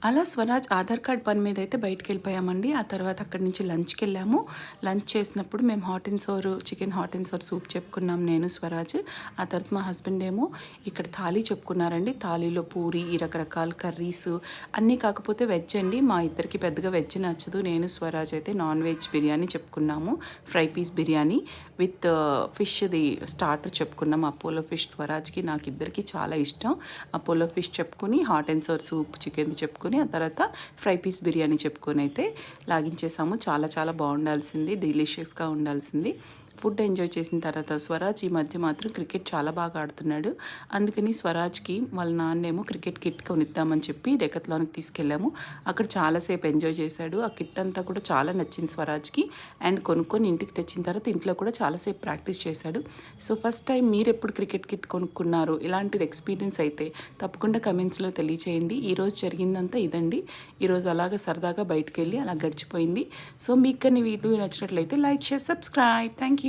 అలా స్వరాజ్ ఆధార్ కార్డ్ పని మీద అయితే బయటికెళ్ళిపోయామండి. ఆ తర్వాత అక్కడి నుంచి లంచ్‌కెళ్ళాము. లంచ్ చేసినప్పుడు మేము hot and sour chicken hot and sour soup చెప్పుకున్నాం నేను, స్వరాజ్. ఆ తర్వాత మా హస్బెండ్ ఏమో ఇక్కడ థాలీ చెప్పుకున్నారండి. థాలీలో పూరి, ఈ రకరకాల కర్రీస్ అన్నీ కాకపోతే వెజ్ అండి. మా ఇద్దరికి పెద్దగా వెజ్ నచ్చదు. నేను, స్వరాజ్ అయితే నాన్ వెజ్ బిర్యానీ చెప్పుకున్నాము. ఫ్రై పీస్ బిర్యానీ విత్ ఫిష్‌ది స్టార్టర్ చెప్పుకున్నాం. అపోలో ఫిష్ స్వరాజ్‌కి, నాకిద్దరికీ చాలా ఇష్టం. అపోలో ఫిష్ చెప్పుకొని, హాట్ అండ్ సోర్ సూప్ చికెన్‌ది చెప్పుకొని, ఆ తర్వాత ఫ్రై పీస్ బిర్యానీ చెప్పుకొని అయితే లాగించేసాము. చాలా చాలా బాగుండాల్సింది, డెలిషియస్గా ఉండాల్సింది. ఫుడ్ ఎంజాయ్ చేసిన తర్వాత స్వరాజ్ ఈ మధ్య మాత్రం క్రికెట్ చాలా బాగా ఆడుతున్నాడు. అందుకని స్వరాజ్కి వాళ్ళ నాన్నేమో క్రికెట్ కిట్ కొనిద్దామని చెప్పి డెకత్లాన్కి తీసుకెళ్ళాము. అక్కడ చాలాసేపు ఎంజాయ్ చేశాడు. ఆ కిట్ అంతా కూడా చాలా నచ్చింది స్వరాజ్కి. అండ్ కొనుక్కొని ఇంటికి తెచ్చిన తర్వాత ఇంట్లో కూడా చాలాసేపు ప్రాక్టీస్ చేశాడు. సో ఫస్ట్ టైం మీరు ఎప్పుడు క్రికెట్ కిట్ కొనుక్కున్నారు, ఇలాంటిది ఎక్స్పీరియన్స్ అయితే తప్పకుండా కమెంట్స్లో తెలియచేయండి. ఈరోజు జరిగిందంతా ఇదండి. ఈరోజు అలాగ సరదాగా బయటకు వెళ్ళి అలా గడిచిపోయింది. సో మీకు కానీ వీడియో నచ్చినట్లయితే like, share, subscribe. Thank you.